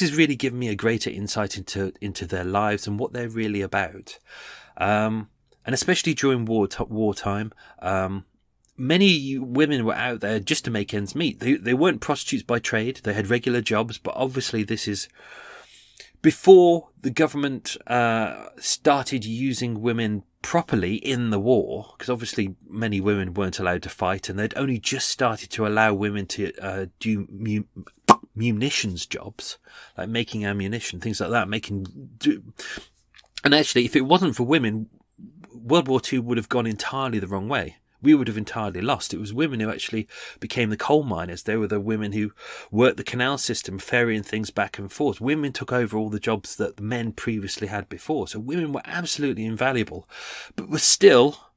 has really given me a greater insight into their lives and what they're really about. And especially during wartime, many women were out there just to make ends meet. They weren't prostitutes by trade. They had regular jobs, but obviously this is before the government started using women properly in the war, because obviously many women weren't allowed to fight, and they'd only just started to allow women to do munitions jobs, like making ammunition, things like that, and actually, if it wasn't for women, World War II would have gone entirely the wrong way. We would have entirely lost. It was women who actually became the coal miners. They were the women who worked the canal system, ferrying things back and forth. Women took over all the jobs that the men previously had before. So women were absolutely invaluable. But were still,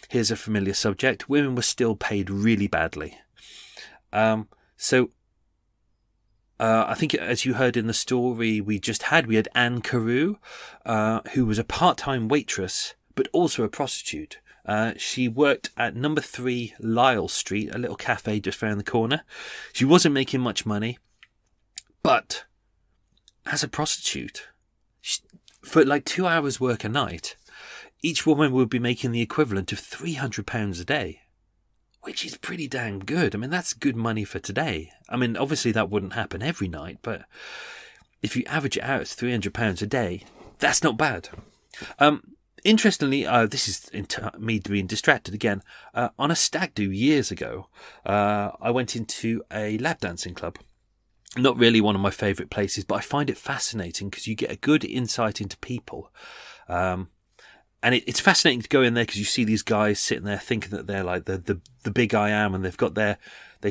here's a familiar subject, women were still paid really badly. I think, as you heard in the story we had Anne Carew, who was a part-time waitress, but also a prostitute. She worked at number 3 Lyle Street, a little cafe just around the corner. She wasn't making much money, but as a prostitute, for like 2 hours work a night, each woman would be making the equivalent of £300 a day, which is pretty damn good. I mean, that's good money for today. I mean, obviously that wouldn't happen every night, but if you average it out, it's £300 a day. That's not bad. Interestingly, this is me being distracted again. On a stag do years ago, I went into a lap dancing club. Not really one of my favourite places, but I find it fascinating because you get a good insight into people. And it's fascinating to go in there because you see these guys sitting there thinking that they're like the big I am, and they've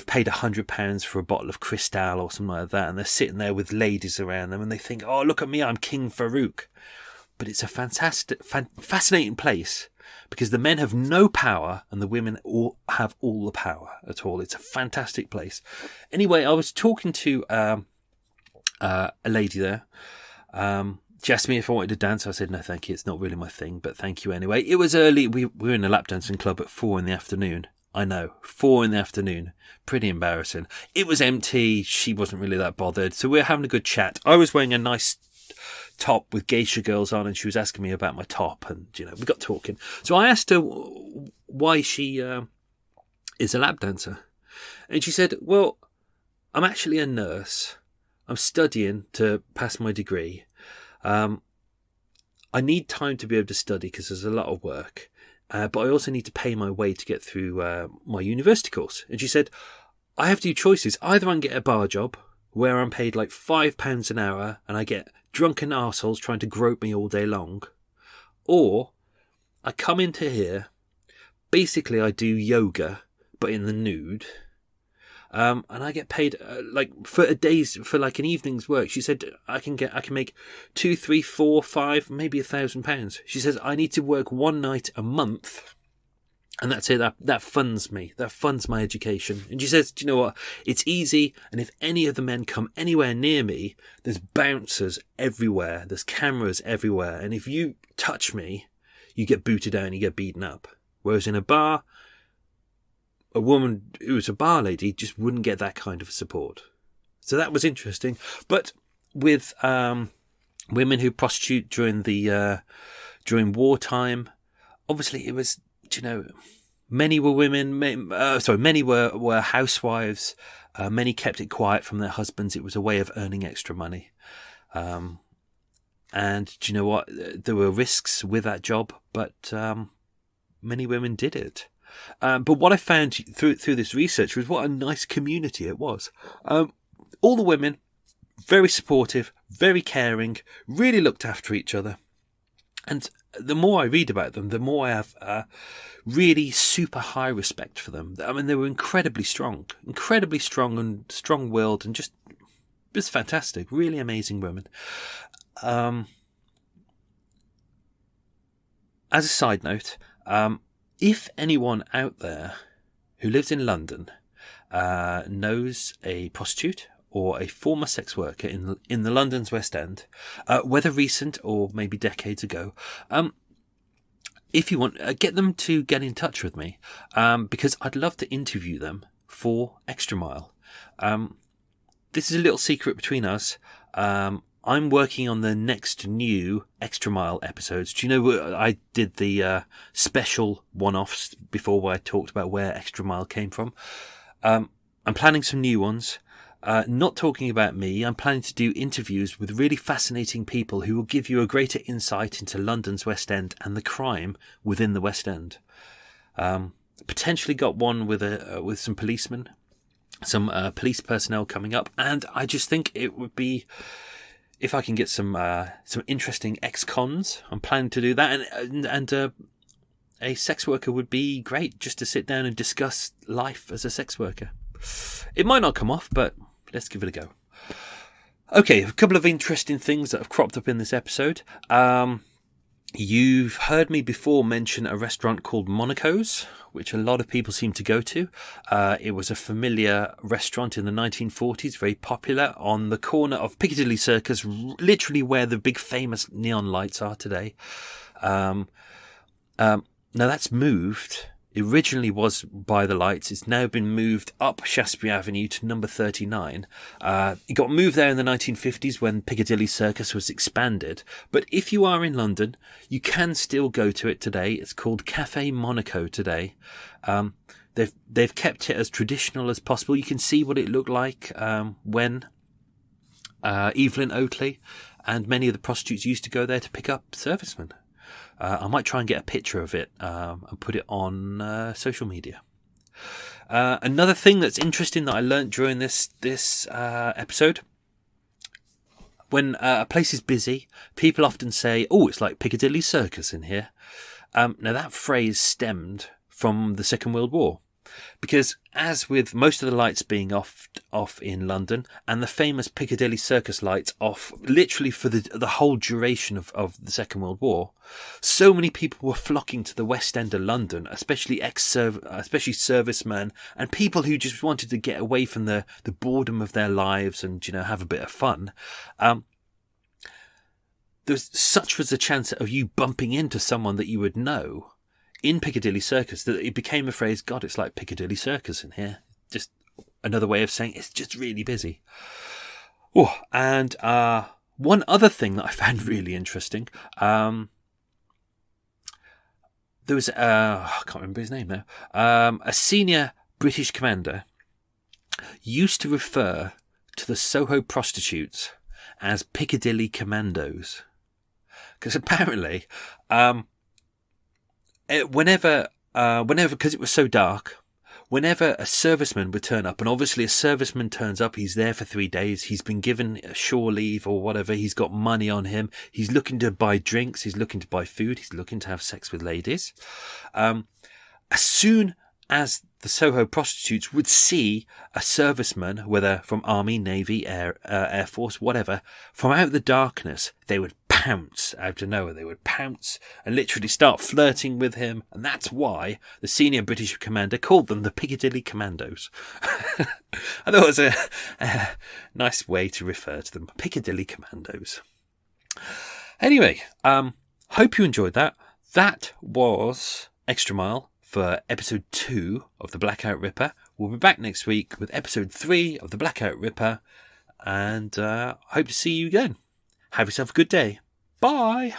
paid £100 for a bottle of Cristal or something like that, and they're sitting there with ladies around them, and they think, oh, look at me, I'm King Farouk. But it's a fascinating place because the men have no power and the women have all the power at all. It's a fantastic place. Anyway, I was talking to a lady there. She asked me if I wanted to dance. I said, no, thank you. It's not really my thing, but thank you anyway. It was early. We were in a lap dancing club at 4 PM. I know, 4 PM. Pretty embarrassing. It was empty. She wasn't really that bothered. So we were having a good chat. I was wearing a nice top with geisha girls on, and she was asking me about my top, and we got talking. So I asked her why she is a lap dancer, and she said, "Well, I'm actually a nurse. I'm studying to pass my degree. I need time to be able to study because there's a lot of work, but I also need to pay my way to get through my university course." And she said, "I have two choices. Either I can get a bar job where I'm paid like £5 an hour and I get drunken arseholes trying to grope me all day long, or I come into here, basically I do yoga, but in the nude, and I get paid for a day's, for like an evening's work." She said, I can make 2, 3, 4, 5, maybe £1,000. She says, "I need to work one night a month, and that's it. That funds me. That funds my education." And she says, "Do you know what? It's easy. And if any of the men come anywhere near me, there's bouncers everywhere. There's cameras everywhere. And if you touch me, you get booted down, you get beaten up. Whereas in a bar, a woman who's a bar lady just wouldn't get that kind of support." So that was interesting. But with women who prostitute during wartime, obviously it was, many were women. Many were housewives. Many kept it quiet from their husbands. It was a way of earning extra money. And do you know what? There were risks with that job, but many women did it. But what I found through this research was what a nice community it was. All the women, very supportive, very caring, really looked after each other. And the more I read about them, the more I have really super high respect for them. I mean, they were incredibly strong and strong-willed, and just fantastic, really amazing women. As a side note, if anyone out there who lives in London knows a prostitute or a former sex worker in the London's West End, whether recent or maybe decades ago, if you want, get them to get in touch with me, because I'd love to interview them for Extra Mile. This is a little secret between us. I'm working on the next new Extra Mile episodes. Do you know, I did the special one-offs before where I talked about where Extra Mile came from. I'm planning some new ones. Not talking about me. I'm planning to do interviews with really fascinating people who will give you a greater insight into London's West End and the crime within the West End. Potentially got one with some policemen, some police personnel coming up, and I just think it would be, if I can get some interesting ex-cons, I'm planning to do that, and a sex worker would be great just to sit down and discuss life as a sex worker. It might not come off, but let's give it a go. Okay, a couple of interesting things that have cropped up in this episode. You've heard me before mention a restaurant called Monaco's, which a lot of people seem to go to. It was a familiar restaurant in the 1940s, very popular, on the corner of Piccadilly Circus, literally where the big famous neon lights are today. Now that's moved. It originally was by the lights. It's now been moved up Shaftesbury Avenue to number 39. It got moved there in the 1950s when Piccadilly Circus was expanded. But if you are in London, you can still go to it today. It's called Cafe Monaco today. They've kept it as traditional as possible. You can see what it looked like when Evelyn Oatley and many of the prostitutes used to go there to pick up servicemen. I might try and get a picture of it and put it on social media. Another thing that's interesting that I learnt during this episode, when a place is busy, people often say, "Oh, it's like Piccadilly Circus in here." Now that phrase stemmed from the Second World War. Because as with most of the lights being off in London, and the famous Piccadilly Circus lights off literally for the whole duration of the Second World War, so many people were flocking to the West End of London, especially servicemen and people who just wanted to get away from the boredom of their lives and, have a bit of fun. Such was the chance of you bumping into someone that you would know in Piccadilly Circus that it became a phrase, "God, it's like Piccadilly Circus in here." Just another way of saying it's just really busy. Oh, and One other thing that I found really interesting, there was, I can't remember his name now, a senior British commander used to refer to the Soho prostitutes as Piccadilly Commandos. Because apparently, whenever, because it was so dark, whenever a serviceman would turn up, and obviously a serviceman turns up, he's there for 3 days, he's been given a shore leave or whatever, he's got money on him, he's looking to buy drinks, he's looking to buy food, he's looking to have sex with ladies. As soon as the Soho prostitutes would see a serviceman, whether from Army, Navy, Air Force, whatever, from out of the darkness, they would pounce out of nowhere. They would pounce and literally start flirting with him. And that's why the senior British commander called them the Piccadilly Commandos. I thought it was a nice way to refer to them. Piccadilly Commandos. Anyway, hope you enjoyed that. That was Extra Mile for episode 2 of the Blackout Ripper. We'll be back next week with episode 3 of the Blackout Ripper. And hope to see you again. Have yourself a good day. Bye.